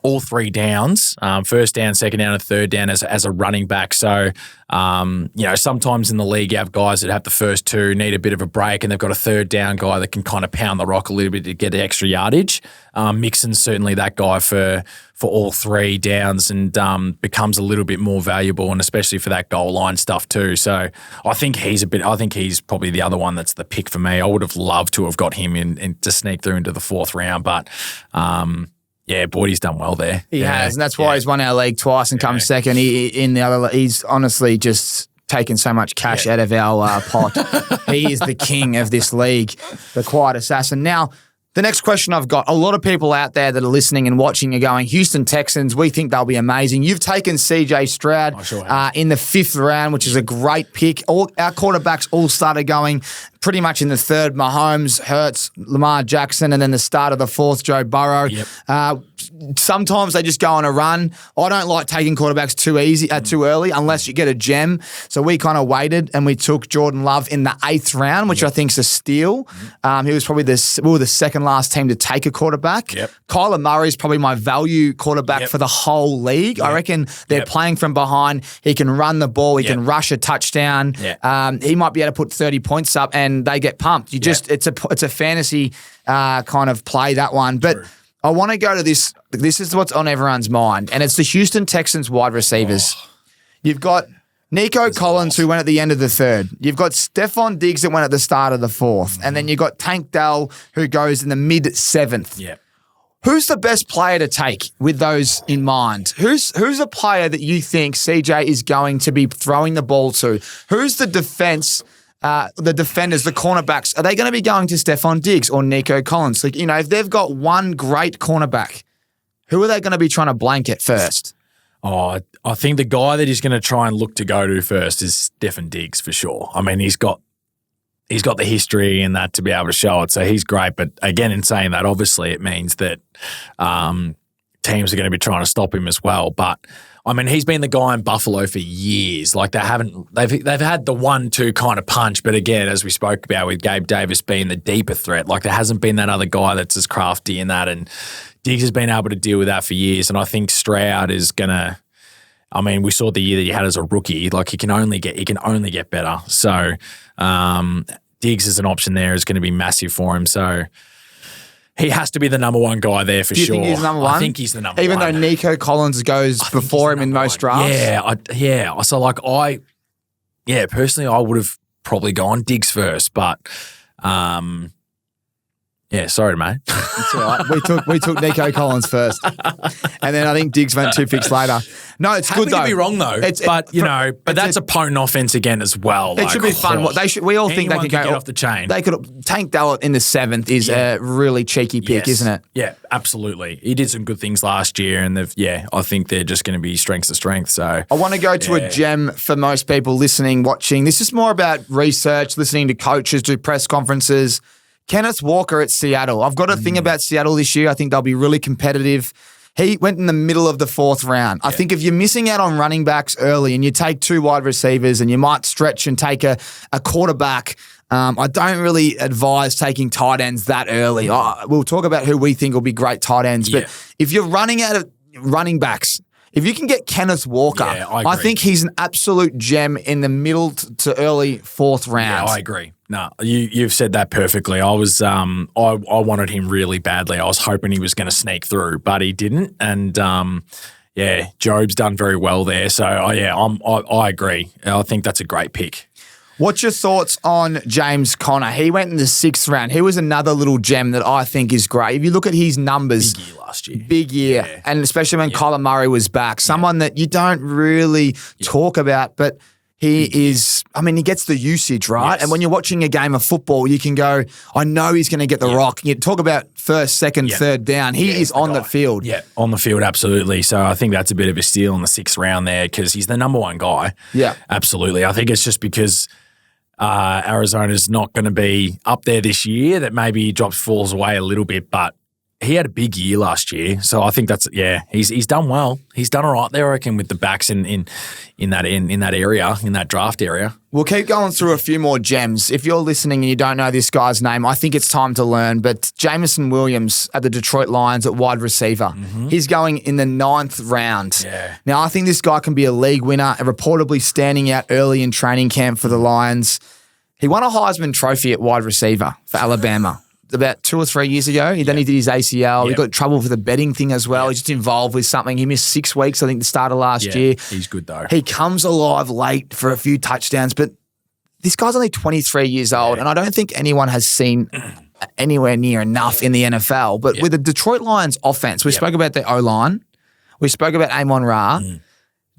all three downs, first down, second down, and third down as a running back. So, sometimes in the league you have guys that have the first two, need a bit of a break, and they've got a third down guy that can kind of pound the rock a little bit to get the extra yardage. Mixon's certainly that guy for all three downs and becomes a little bit more valuable, and especially for that goal line stuff too. So I think he's probably the other one that's the pick for me. I would have loved to have got him in to sneak through into the fourth round, but yeah, Boydie's done well there. He has, and that's why he's won our league twice and come second. He's honestly just taken so much cash out of our pot. He is the king of this league, the quiet assassin. Now, the next question I've got, a lot of people out there that are listening and watching are going, Houston Texans, we think they'll be amazing. You've taken CJ Stroud in the 5th round, which is a great pick. Our quarterbacks all started going pretty much in the 3rd, Mahomes, Hurts, Lamar Jackson, and then the start of the 4th, Joe Burrow. Yep. Sometimes they just go on a run. I don't like taking quarterbacks too early unless you get a gem. So we kind of waited and we took Jordan Love in the 8th round, which I think is a steal. He was probably we were the second last team to take a quarterback. Yep. Kyler Murray is probably my value quarterback for the whole league. Yep. I reckon they're playing from behind. He can run the ball. He can rush a touchdown. Yep. He might be able to put 30 points up and they get pumped. It's a fantasy kind of play, that one. But true. I want to go to this. This is what's on everyone's mind, and it's the Houston Texans wide receivers. You've got Nico Collins, who went at the end of the 3rd. You've got Stephon Diggs that went at the start of the 4th. And then you've got Tank Dell, who goes in the mid-7th. Yeah. Who's the best player to take with those in mind? Who's a player that you think CJ is going to be throwing the ball to? Who's the defense? The defenders, the cornerbacks, are they going to be going to Stephon Diggs or Nico Collins? Like, if they've got one great cornerback, who are they going to be trying to blanket first? Oh, I think the guy that he's going to try and look to go to first is Stephon Diggs for sure. I mean, he's got the history and that to be able to show it, so he's great. But again, in saying that, obviously it means that teams are going to be trying to stop him as well. But I mean, he's been the guy in Buffalo for years. Like they've had the 1-2 kind of punch, but again, as we spoke about with Gabe Davis being the deeper threat, like there hasn't been that other guy that's as crafty in that, and Diggs has been able to deal with that for years. And I think Stroud is gonna. I mean, we saw the year that he had as a rookie. Like he can only get better. So Diggs as an option there is going to be massive for him. So. He has to be the number one guy there for sure. Do you think he's number one? I think he's the number Even one. Even though Nico Collins goes before him in most drafts? Yeah. So personally, I would have probably gone Diggs first, but sorry, mate. That's all right. We took Nico Collins first. And then I think Diggs went 2 picks later. No, it's good though. Happy to be wrong though. But that's a potent offense again as well. It should be fun. We all think they can go get off the chain. They could. Tank Dell in the 7th is a really cheeky pick, isn't it? Yeah, absolutely. He did some good things last year, and I think they're just going to be strength to strength. So I want to go to a gem for most people listening, watching. This is more about research, listening to coaches do press conferences. Kenneth Walker at Seattle. I've got a thing about Seattle this year. I think they'll be really competitive. He went in the middle of the 4th round. I think if you're missing out on running backs early and you take 2 wide receivers and you might stretch and take a quarterback, I don't really advise taking tight ends that early. We'll talk about who we think will be great tight ends. But if you're running out of running backs, if you can get Kenneth Walker, I think he's an absolute gem in the middle to early 4th round. Yeah, I agree. No, you've said that perfectly. I was I wanted him really badly. I was hoping he was going to sneak through, but he didn't. And Job's done very well there. So I agree. I think that's a great pick. What's your thoughts on James Conner? He went in the 6th round. He was another little gem that I think is great. If you look at his numbers. Big year last year. Big year. Yeah. And especially when Kyler Murray was back. Someone that you don't really talk about, but he is, he gets the usage, right? Yes. And when you're watching a game of football, you can go, I know he's going to get the rock. You talk about first, second, third down. He is on the field. Yeah, on the field, absolutely. So I think that's a bit of a steal in the 6th round there because he's the number one guy. Yeah. Absolutely. I think it's just because Arizona's not going to be up there this year that maybe falls away a little bit, but he had a big year last year, so I think he's done well. He's done all right there, I reckon, with the backs in that area, in that draft area. We'll keep going through a few more gems. If you're listening and you don't know this guy's name, I think it's time to learn. But Jameson Williams at the Detroit Lions at wide receiver. Mm-hmm. He's going in the 9th round. Yeah. Now, I think this guy can be a league winner, and reportedly standing out early in training camp for the Lions. He won a Heisman Trophy at wide receiver for Alabama about 2 or 3 years ago. Then he did his ACL. He got in trouble for the betting thing as well. He's just involved with something. He missed 6 weeks, I think, the start of last year. He's good, though. He comes alive late for a few touchdowns, but this guy's only 23 years old, and I don't think anyone has seen anywhere near enough in the NFL. But with the Detroit Lions offense, we spoke about the O-line. We spoke about Amon Ra.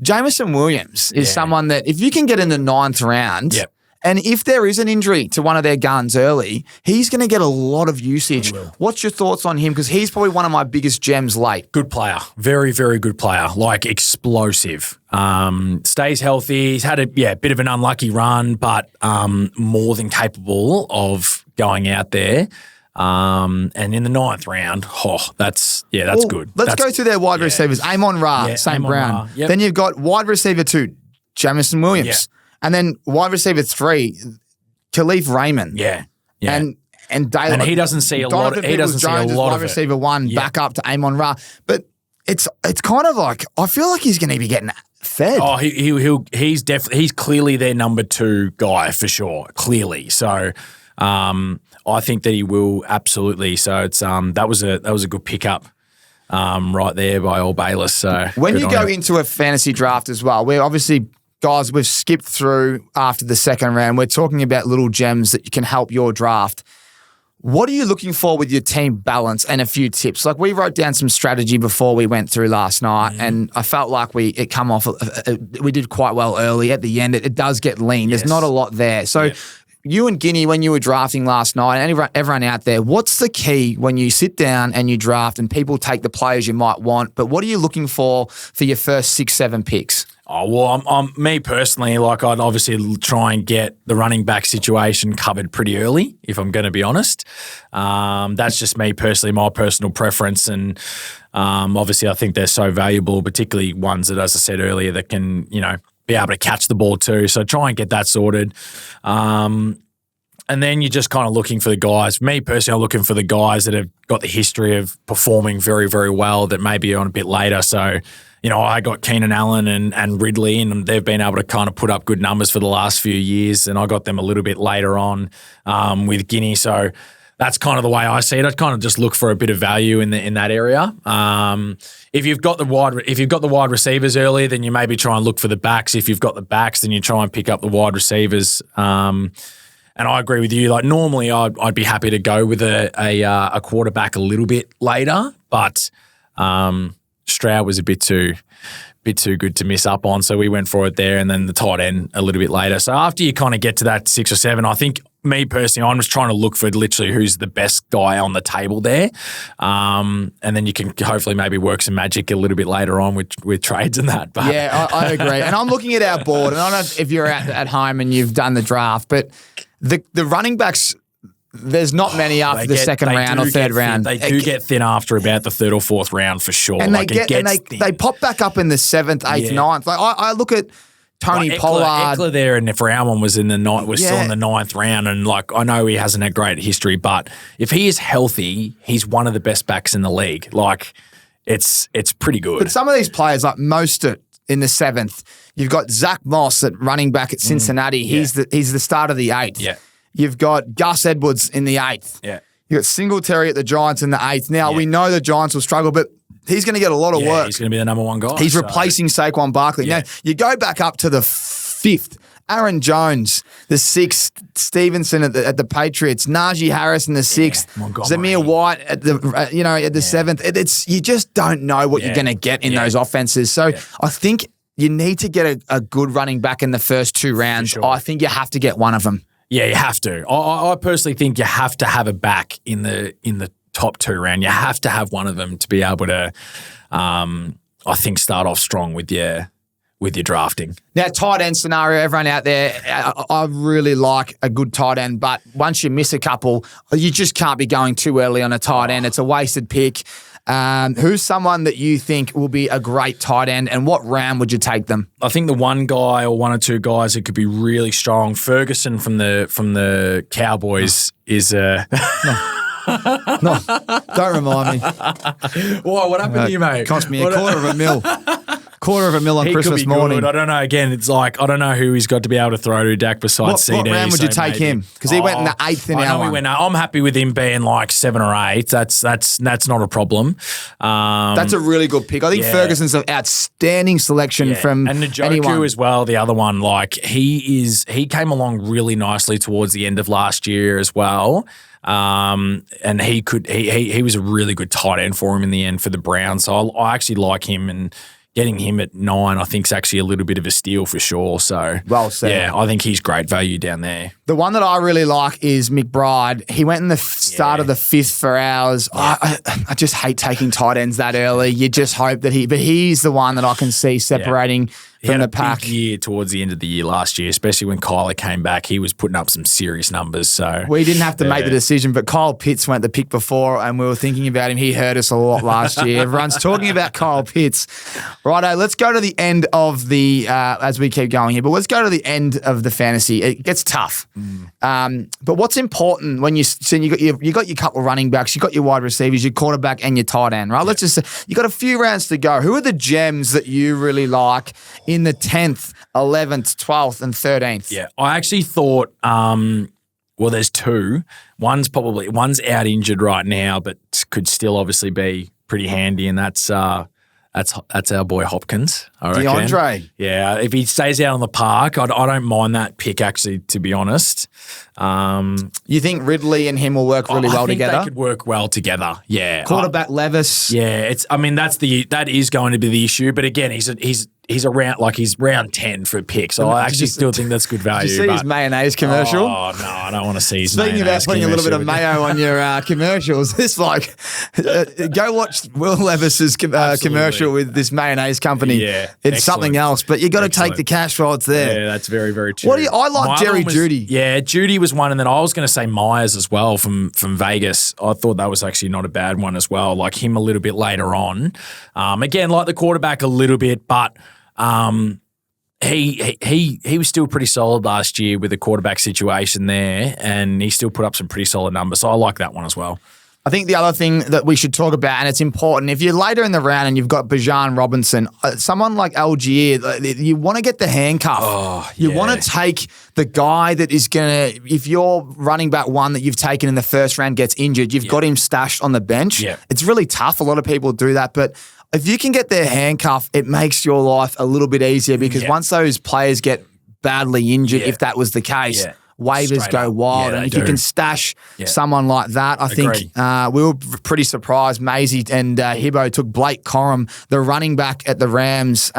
Jameson Williams is someone that if you can get in the 9th round, and if there is an injury to one of their guns early, he's going to get a lot of usage. What's your thoughts on him? Because he's probably one of my biggest gems late. Good player. Very, very good player. Like explosive. Stays healthy. He's had a bit of an unlucky run, but more than capable of going out there. And in the 9th round, that's good. Let's go through their wide receivers. Amon Ra, St. Amon Brown. Ra, yep. Then you've got wide receiver 2, Jameson Williams. And then wide receiver 3, Khalif Raymond. Yeah. And Dale, and he doesn't see a lot. He doesn't see a lot wide of receiver 1 back up to Amon Ra. But it's kind of like I feel like he's going to be getting fed. Oh, he's clearly their number 2 guy for sure. Clearly, so I think that he will absolutely. So it's that was a good pickup. Right there by old Bayless. So when you go into a fantasy draft as well, we're obviously. Guys, we've skipped through after the 2nd round. We're talking about little gems that can help your draft. What are you looking for with your team balance and a few tips? Like we wrote down some strategy before we went through last night, and I felt like we did quite well early. At the end, it does get lean. There's not a lot there. So you and Guinea, when you were drafting last night, and everyone out there, what's the key when you sit down and you draft and people take the players you might want, but what are you looking for your first 6-7 picks? Oh, well, I'm me personally, like I'd obviously try and get the running back situation covered pretty early, if I'm going to be honest. That's just me personally, my personal preference. And obviously I think they're so valuable, particularly ones that, as I said earlier, that can, be able to catch the ball too. So try and get that sorted. And then you're just kind of looking for the guys. Me personally, I'm looking for the guys that have got the history of performing very, very well that maybe on a bit later. So, I got Keenan Allen and Ridley, and they've been able to kind of put up good numbers for the last few years, and I got them a little bit later on with Guinea. So that's kind of the way I see it. I kind of just look for a bit of value in that area. If you've got the wide receivers early, then you maybe try and look for the backs. If you've got the backs, then you try and pick up the wide receivers. And I agree with you. Like normally, I'd be happy to go with a quarterback a little bit later, but Stroud was a bit too good to miss up on, so we went for it there, and then the tight end a little bit later. So after you kind of get to that 6 or 7, I think me personally, I'm just trying to look for literally who's the best guy on the table there, and then you can hopefully maybe work some magic a little bit later on with trades and that. But yeah, I agree. And I'm looking at our board, and I don't know if you're at home and you've done the draft, but the running backs. There's not many after the 2nd round or 3rd round. They do get thin after about the 3rd or 4th round for sure. And they pop back up in the 7th, 8th, 9th. Like I look at Tony Pollard. Eckler there, and if our one was in the ninth, was still in the 9th round, and like I know he hasn't had great history, but if he is healthy, he's one of the best backs in the league. Like it's pretty good. But some of these players, like Mostert in the 7th, you've got Zach Moss at running back at Cincinnati. He's the start of the 8th. Yeah. You've got Gus Edwards in the 8th. Yeah. You've got Singletary at the Giants in the 8th. Now, we know the Giants will struggle, but he's going to get a lot of work. He's going to be the number 1 guy. He's replacing Saquon Barkley. Yeah. Now, you go back up to the 5th. Aaron Jones, the 6th. Stevenson at the Patriots. Najee Harris in the 6th. Zamir White at the 7th. It's you just don't know what you're going to get in those offenses. So I think you need to get a good running back in the first 2 rounds. Sure. I think you have to get one of them. Yeah, you have to. I personally think you have to have a back in the top 2 round. You have to have one of them to be able to, I think, start off strong with your with your drafting. Now, tight end scenario, everyone out there, I really like a good tight end, but once you miss a couple, you just can't be going too early on a tight end. It's a wasted pick. Who's someone that you think will be a great tight end, and what round would you take them? I think the one guy or one or two guys that could be really strong, Ferguson from the Cowboys is No, don't remind me. Why? What happened to you, mate? Cost me $250,000 on He Christmas could be morning. good. I don't know. Again, it's like I don't know who he's got to be able to throw to Dak besides What CD. round would you take maybe- him? Because he went in the 8th in I our know he one. went. I'm happy with him being like 7 or 8. That's not a problem. That's a really good pick. I think yeah. Ferguson's an outstanding selection from and Njoku anyone. as well. The other one, like he came along really nicely towards the end of last year as well. And he was a really good tight end for him in the end for the Browns. So I actually like him, and getting him at 9, I think, is actually a little bit of a steal for sure. So Well said. Yeah, I think he's great value down there. The one that I really like is McBride. He went in the start of the 5th for ours. I just hate taking tight ends that early. You just hope that but he's the one that I can see separating He from had the a pack. big year towards the end of the year last year, especially when Kyler came back. He was putting up some serious numbers. So We didn't have to make the decision, but Kyle Pitts went the pick before, and we were thinking about him. He hurt us a lot last year. Everyone's talking about Kyle Pitts. Righto, let's go to the end of the, as we keep going here, but let's go to the end of the fantasy. It gets tough. But what's important when you got your couple of running backs, you got your wide receivers, your quarterback, and your tight end, right? Let's just say you got a few rounds to go. Who are the gems that you really like in the 10th, 11th, 12th, and 13th? Yeah, I actually thought, well, there's two. One's out injured right now, but could still obviously be pretty handy, and that's our boy Hopkins. I reckon. DeAndre. Yeah, if he stays out on the park, I don't mind that pick actually. To be honest, You think Ridley and him will work really well I think together? They could work well together. Yeah, Quarterback Levis. Yeah, that is going to be the issue. But again, he's round 10 for a pick, so I actually still think that's good value. Did you see his mayonnaise commercial? Oh no, I don't want to see his Speaking about mayonnaise putting a little bit of commercial. mayo on your commercials, it's like go watch Will Levis's commercial with this mayonnaise company. Yeah, it's excellent. something else, but you got to take the cash while it's there. Yeah, that's very, very true. I like My Jerry other one was- Jeudy. Yeah, Judy was one, and then I was going to say Myers as well from Vegas. I thought that was actually not a bad one as well. Like him a little bit later on. Again, like the quarterback a little bit, but he was still pretty solid last year with the quarterback situation there, and he still put up some pretty solid numbers. So I like that one as well. I think the other thing that we should talk about, and it's important, if you're later in the round and you've got Bijan Robinson, someone like Algier, you want to get the handcuff. You want to take the guy that is going to, if your running back one that you've taken in the first round gets injured, you've got him stashed on the bench. Yeah. It's really tough. A lot of people do that, but if you can get their handcuff, it makes your life a little bit easier because once those players get badly injured, if that was the case, waivers Straight go up. wild. Yeah, and they if you do. can stash someone like that, I think we were pretty surprised. Maisie and Hibbo took Blake Corum, the running back at the Rams.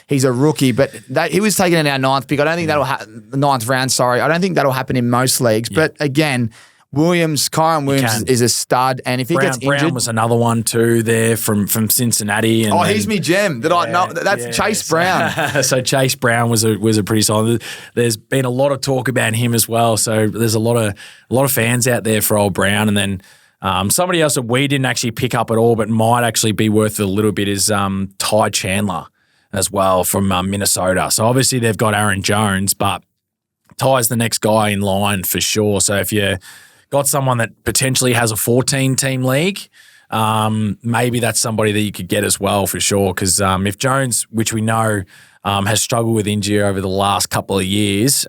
He's a rookie, but he was taken in our 9th pick. I don't think that'll happen. 9th round, sorry. I don't think that'll happen in most leagues. But again, Kyron Williams is a stud, and if he gets injured, Brown was another one too there from Cincinnati. And he's me gem that I know. That's Chase Brown. So Chase Brown was a pretty solid. There's been a lot of talk about him as well. So there's a lot of fans out there for old Brown. And then somebody else that we didn't actually pick up at all, but might actually be worth it a little bit is Ty Chandler as well from Minnesota. So obviously they've got Aaron Jones, but Ty's the next guy in line for sure. So if you got someone that potentially has a 14-team league, maybe that's somebody that you could get as well for sure. Because if Jones, which we know has struggled with injury over the last couple of years,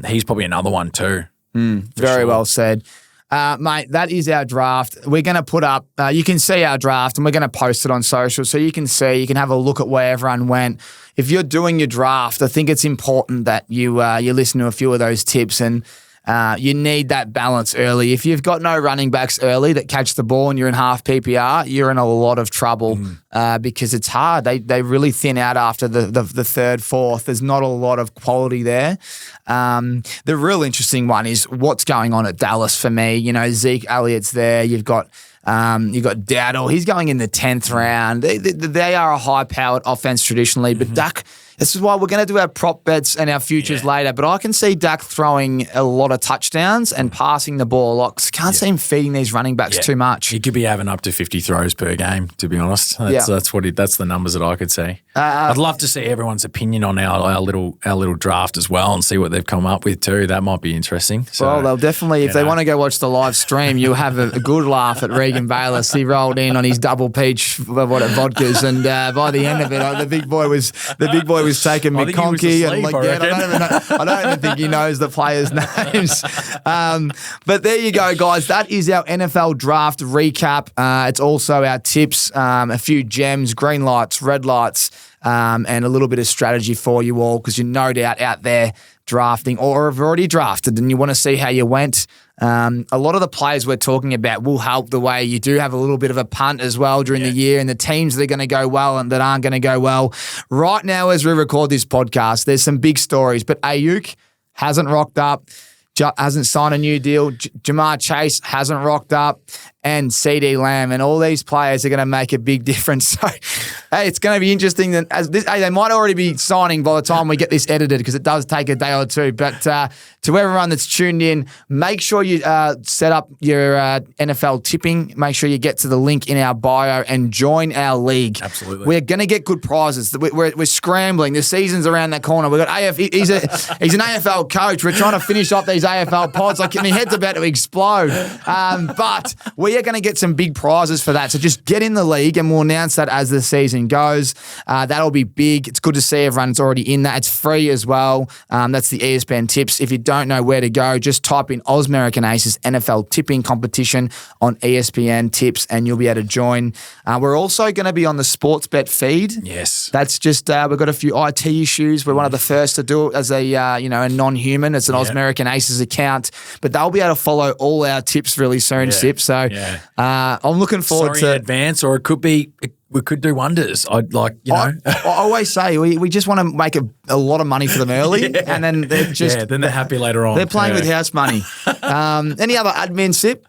he's probably another one too. Very well said. Mate, that is our draft. We're going to put up, you can see our draft and we're going to post it on social so you can have a look at where everyone went. If you're doing your draft, I think it's important that you listen to a few of those tips and you need that balance early. If you've got no running backs early that catch the ball and you're in half PPR, you're in a lot of trouble because it's hard. They really thin out after the third, fourth. There's not a lot of quality there. The real interesting one is what's going on at Dallas for me. You know, Zeke Elliott's there. You've got Dowdle. He's going in the 10th round. They are a high-powered offense traditionally, but Dak This is why we're going to do our prop bets and our futures later. But I can see Dak throwing a lot of touchdowns and passing the ball a lot. 'Cause I can't see him feeding these running backs too much. He could be having up to 50 throws per game, to be honest. That's the numbers that I could see. I'd love to see everyone's opinion on our little draft as well and see what they've come up with too. That might be interesting. So, well, they'll definitely, if they want to go watch the live stream, you'll have a good laugh at Regan Bayless. He rolled in on his double peach vodkas, and by the end of it, the big boy was taking McConkey and I don't even think he knows the players' names. But there you go, guys. That is our NFL draft recap. It's also our tips, a few gems, green lights, red lights, and a little bit of strategy for you all, because you're no doubt out there drafting or have already drafted and you want to see how you went. A lot of the players we're talking about will help the way you do have a little bit of a punt as well during the year, and the teams that are going to go well and that aren't going to go well. Right now, as we record this podcast, there's some big stories, but Ayuk hasn't rocked up, hasn't signed a new deal. Jamar Chase hasn't rocked up, and CD Lamb, and all these players are going to make a big difference. So, hey, it's going to be interesting. They might already be signing by the time we get this edited, because it does take a day or two. But to everyone that's tuned in, make sure you set up your NFL tipping. Make sure you get to the link in our bio and join our league. Absolutely. We're going to get good prizes. We're scrambling. The season's around that corner. We've got he's an AFL coach. We're trying to finish up these AFL pods. Like, my head's about to explode. But we are going to get some big prizes for that. So just get in the league, and we'll announce that as the season goes. That'll be big. It's good to see everyone's already in that. It's free as well. That's the ESPN tips. If you don't know where to go, just type in Oz American Aces NFL tipping competition on ESPN tips, and you'll be able to join. We're also going to be on the Sportsbet feed. Yes. That's just, we've got a few IT issues. We're one of the first to do it as a non-human. It's an Oz American Aces account, but they'll be able to follow all our tips really soon, Sip. So I'm looking forward to in advance, or it could be. We could do wonders. I always say we just want to make a lot of money for them early, and then they're just then they're happy later on. They're playing with house money. Any other admin, Sip?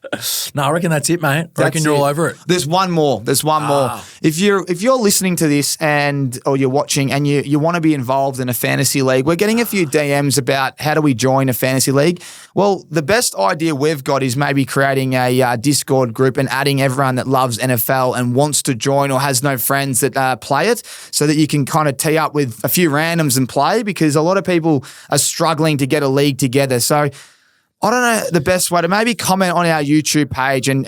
No, I reckon that's it, mate. I reckon you're all over it. There's one more. If you're listening to this or you're watching and you want to be involved in a fantasy league, we're getting a few DMs about how do we join a fantasy league. Well, the best idea we've got is maybe creating a Discord group and adding everyone that loves NFL and wants to join or has no friends that play it, so that you can kind of tee up with a few randoms and play, because a lot of people are struggling to get a league together. So I don't know the best way to maybe comment on our YouTube page and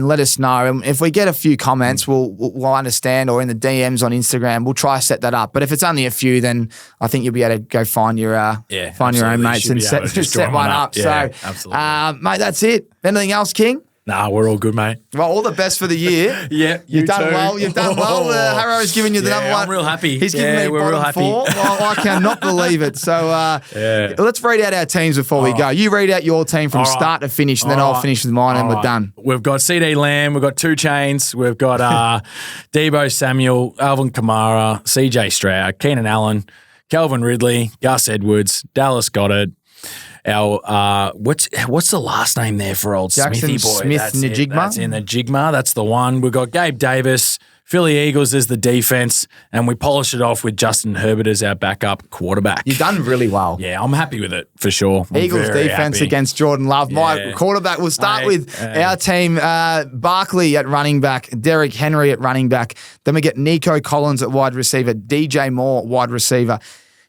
let us know. And if we get a few comments, we'll understand, or in the DMs on Instagram, we'll try to set that up. But if it's only a few, then I think you'll be able to go find your own mates and set one up. Yeah, so, absolutely. Mate, that's it. Anything else, King? Nah, we're all good, mate. Well, all the best for the year. Yeah, you've done well. You've done well. Harrow's giving you the number one. I'm real happy. He's giving me we're real bottom happy. 4. Well, I cannot believe it. So let's read out our teams before we go. You read out your team from start to finish, and then I'll finish with mine, and we're done. We've got CD Lamb. We've got 2 Chains. We've got Deebo Samuel, Alvin Kamara, CJ Stroud, Keenan Allen, Calvin Ridley, Gus Edwards, Dallas Goedert. Our what's the last name there for old Jackson Smithy boy? Smith-Njigba? That's in the Jigma. That's the one. We've got Gabe Davis, Philly Eagles as the defense, and we polish it off with Justin Herbert as our backup quarterback. You've done really well. Yeah, I'm happy with it for sure. Eagles defense against Jordan Love. My quarterback. We'll start with our team. Barkley at running back, Derrick Henry at running back. Then we get Nico Collins at wide receiver, DJ Moore wide receiver,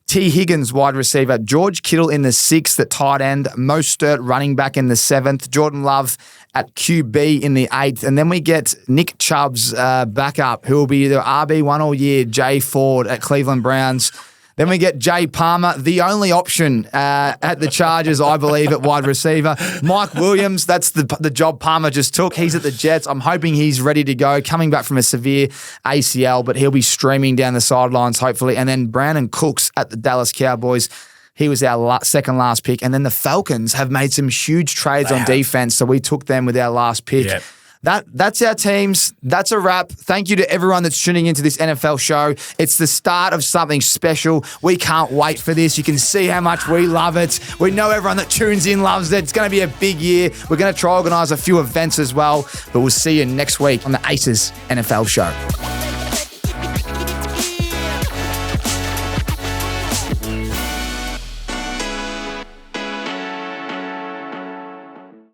T. Higgins, wide receiver, George Kittle in the 6th at tight end, Mostert running back in the 7th, Jordan Love at QB in the 8th, and then we get Nick Chubb's backup, who will be either RB1 all year, Jay Ford at Cleveland Browns. Then we get Jay Palmer, the only option at the Chargers, I believe, at wide receiver. Mike Williams, that's the job Palmer just took. He's at the Jets. I'm hoping he's ready to go, coming back from a severe ACL, but he'll be streaming down the sidelines, hopefully. And then Brandon Cooks at the Dallas Cowboys. He was our second last pick. And then the Falcons have made some huge trades on defense, so we took them with our last pick. Yep. That's our teams. That's a wrap. Thank you to everyone that's tuning into this NFL show. It's the start of something special. We can't wait for this. You can see how much we love it. We know everyone that tunes in loves it. It's going to be a big year. We're going to try to organise a few events as well. But we'll see you next week on the Aces NFL show.